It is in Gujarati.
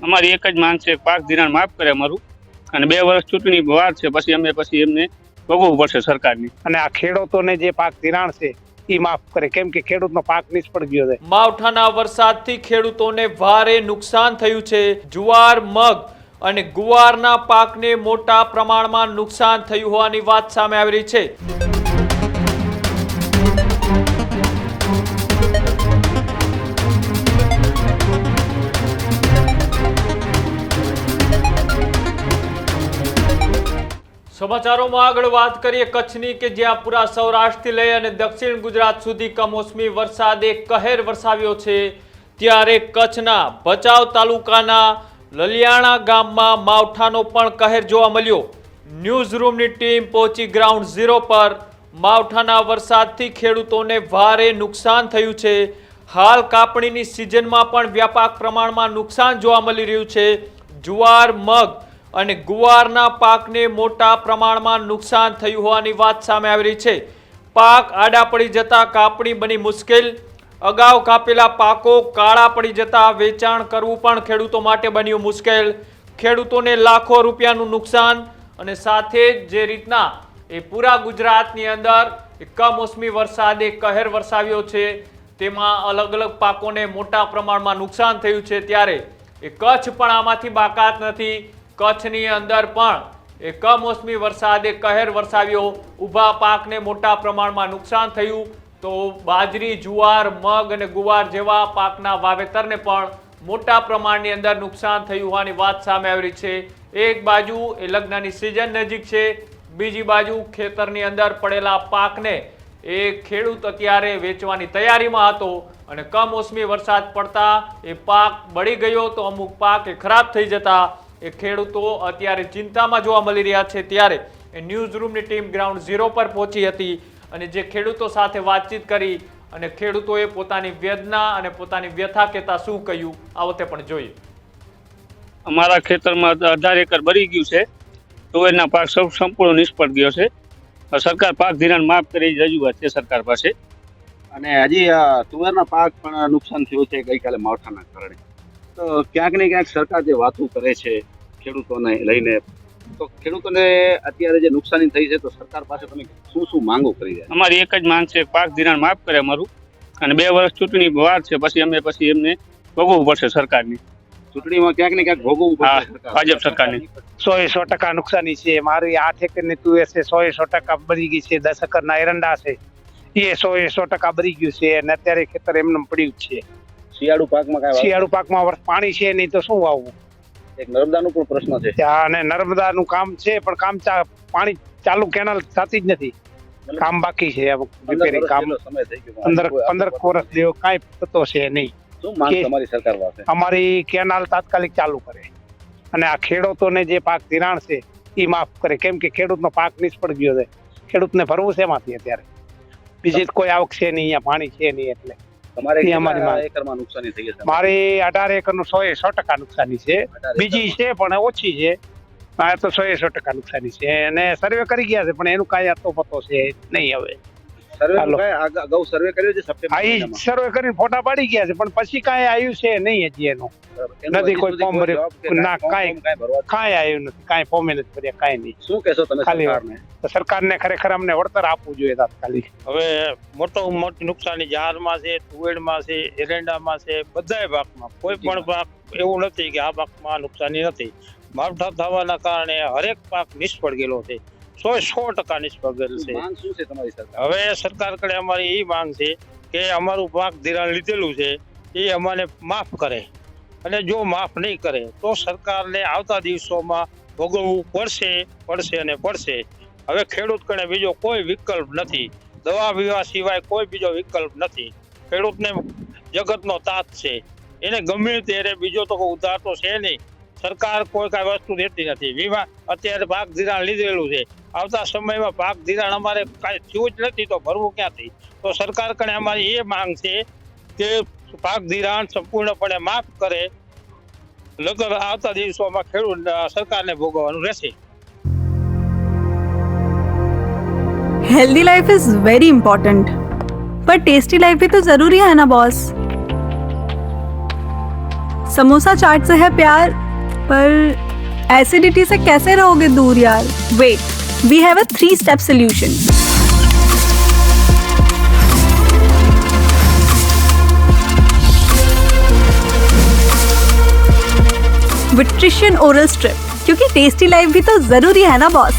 અમારી એક જ માંગ છે, પાક ધિરાણ માફ કરે અમારું, અને 2 વર્ષ ચૂંટણી વાર છે, પછી એમને ભોગવવું પડશે સરકારની. અને આ ખેડૂતોને જે પાક ધિરાણ છે એ માફ કરે, કેમ કે ખેડૂતનો પાક નિષ્ફળ ગયો છે. માવઠાના વરસાદથી ખેડૂતોને ભારે નુકસાન થયું છે. જુવાર, મગ અને ગુવારના પાકને મોટા પ્રમાણમાં નુકસાન થયું હોવાની વાત સામે આવી રહી છે. સમાચારોમાં આગળ વાત કરીએ કચ્છની, કે જ્યાં પૂરા સૌરાષ્ટ્રથી લઈ અને દક્ષિણ ગુજરાત સુધી કમોસમી વરસાદે કહેર વરસાવ્યો છે. ત્યારે કચ્છના ભચાઉ તાલુકાના લલિયાણા ગામમાં માવઠાનો પણ કહેર જોવા મળ્યો. ન્યૂઝરૂમની ટીમ પહોંચી ગ્રાઉન્ડ ઝીરો પર. માવઠાના વરસાદથી ખેડૂતોને ભારે નુકસાન થયું છે. હાલ કાપણીની સિઝનમાં પણ વ્યાપક પ્રમાણમાં નુકસાન જોવા મળી રહ્યું છે. જુવાર, મગ અને ગુવારના પાકને મોટા પ્રમાણમાં નુકસાન થયું હોવાની વાત સામે આવી રહી છે. પાક આડા પડી જતા કાપણી બની મુશ્કેલ. અગાઉ કાપેલા પાકો કાળા પડી જતા વેચાણ કરવું પણ ખેડૂતો માટે બન્યું મુશ્કેલ. ખેડૂતોને લાખો રૂપિયાનું નુકસાન, અને સાથે જે રીતના એ પૂરા ગુજરાતની અંદર કમોસમી વરસાદે કહેર વરસાવ્યો છે, તેમાં અલગ અલગ પાકોને મોટા પ્રમાણમાં નુકસાન થયું છે. ત્યારે એ કચ્છ પણ આમાંથી બાકાત નથી. કચ્છની અંદર પણ એ કમોસમી વરસાદે કહેર વરસાવ્યો. ઊભા પાકને મોટા પ્રમાણમાં નુકસાન થયું, તો બાજરી, જુવાર, મગ અને ગુવાર જેવા પાકના વાવેતરને પણ મોટા પ્રમાણની અંદર નુકસાન થયું હોવાની વાત સામે આવી રહી છે. એક બાજુ એ લગ્નની સિઝન નજીક છે, બીજી બાજુ ખેતરની અંદર પડેલા પાકને એ ખેડૂત અત્યારે વેચવાની તૈયારીમાં હતો, અને કમોસમી વરસાદ પડતા એ પાક બળી ગયો, તો અમુક પાક એ ખરાબ થઈ જતા એ ખેડૂતો અત્યારે ચિંતામાં જોવા મળી રહ્યા છે. ત્યારે એ ન્યૂઝરૂમની ટીમ ગ્રાઉન્ડ ઝીરો પર પહોંચી હતી, અને જે ખેડૂતો સાથે વાતચીત કરી, અને ખેડૂતોએ પોતાની વેદના અને પોતાની વ્યથા કહેતા શું કહ્યું, આવો તે પણ જોઈએ. અમારા ખેતરમાં 18 એકર બળી ગયું છે. તુવેરના પાક સંપૂર્ણ નિષ્ફળ ગયો છે. સરકાર પાક ધિરાણ માફ કરી રજૂઆત છે સરકાર પાસે. અને હજી તુવેરના પાક પણ નુકસાન થયું છે ગઈકાલે માવઠાના કારણે. તો ક્યાંક ને ક્યાંક સરકાર જે વાતો કરે છે ખેડૂતોને લઈને, તો ખેડૂતોને અત્યારે જે નુકસાની થઈ છે, તો સરકાર પાસે તમે શું માંગો કરી રહ્યા? અમારી એક જ માંગ છે, પાક ધિરાણ માફ કરે અમારું, અને 2 વર્ષ ચૂંટણી વાર છે, પછી એમને ભોગવવું પડશે સરકારની. ચૂંટણીમાં ક્યાંક ને ક્યાંક ભોગવવું પડશે ભાજપ સરકારની. 100% નુકસાની છે. મારી 8 એકરની તુવેર છે, 100% બળી ગઈ છે. 10 એકરના એરંડા છે, એ 100% બળી ગયું છે, અને અત્યારે ખેતર એમને પડ્યું છે. શિયાળુ પાકમાં પાણી છે નહીં તો શું વાવવું? એક નર્મદાનું પણ પ્રશ્ન છે. અને નર્મદાનું કામ છે, પણ પાણી ચાલુ કેનાલ થતી જ નથી. કામ બાકી છે. રિપેરિંગ કામ 15 વર્ષ જેવો કાંઈ થતો છે નહીં. શું માંગ તમારી સરકાર પાસે? અમારી કેનાલ તાત્કાલિક ચાલુ કરે, અને આ ખેડૂતોને જે પાક ધિરાણ છે એ માફ કરે, કેમ કે ખેડૂતનો પાક નિષ્ફળ ગયો છે. ખેડૂતને ભરવું છે એમાંથી અત્યારે, બીજી કોઈ આવક છે નહીં, અહીંયા પાણી છે નહીં. એટલે તમારે એકરમાં નુકસાની થઈ છે? મારી 18 એકરનું 100% નુકસાની છે. બીજી છે પણ ઓછી છે. આ તો 100% નુકસાની છે, અને સર્વે કરી ગયા છે, પણ એનું કાંઈ અતો પતો છે નહીં. હવે સર્વે કર્યો છે સપ્ટેમ્બર? સર્વે કરીને ફોટા પાડી ગયા છે, પણ પછી કાંઈ આવ્યું છે નહીં. હજી એનું નથી કોઈ ફોર્મ ભર્યું, ના કાંઈ આવ્યું નથી. કાંઈ ફોર્મે નથી ભર્યા, કાંઈ નહીં. શું કહેશો તમે સરકારને? સરકારને ખરેખર અમને વળતર આપવું જોઈએ તાત્કાલિક. હવે મોટી નુકસાની જારમાં છે, તુવેરમાં છે, એરંડામાં છે, બધાય પાકમાં. કોઈ પણ પાક એવું નથી કે આ પાકમાં નુકસાની નથી. માવઠા થવાના કારણે હરેક પાક નિષ્ફળ ગયેલો છે. 100% નિષ્ફળ ગયેલ છે. માંગ શું છે તમારી સરકાર? હવે સરકાર કડે અમારી એ માંગ છે કે અમારું પાક ધિરાણ લીધેલું છે એ અમને માફ કરે, અને જો માફ નહીં કરે તો સરકારને આવતા દિવસોમાં ભોગવવું પડશે. હવે ખેડૂત કને બીજો કોઈ વિકલ્પ નથી. દવા પીવા સિવાય કોઈ બીજો વિકલ્પ નથી. ખેડૂતને જગતનો તાત છે, એને ગમે ત્યારે બીજો તો કોઈ ઉધાર તો છે નહીં. સરકાર કોઈ કાંઈ વસ્તુ દેતી નથી. વીમા અત્યારે પાક ધિરાણ લીધેલું છે, આવતા સમયમાં પાક ધિરાણ અમારે કાંઈ થયું જ નથી, તો ભરવું ક્યાંથી? તો સરકાર કને અમારી એ માંગ છે કે પાક ધિરાણ સંપૂર્ણપણે માફ કરે, નકર આવતા દિવસોમાં ખેડૂત સરકારને ભોગવવાનું રહેશે. Healthy life is very important, पर टेस्टी लाइफ भी तो जरूरी है ना बॉस। समोसा चाट से है प्यार, पर एसिडिटी से कैसे रहोगे दूर यार? Wait, we have a 3-step solution. विट्रिशियन ओरल स्ट्रिप, क्योंकि टेस्टी लाइफ भी तो जरूरी है ना बॉस.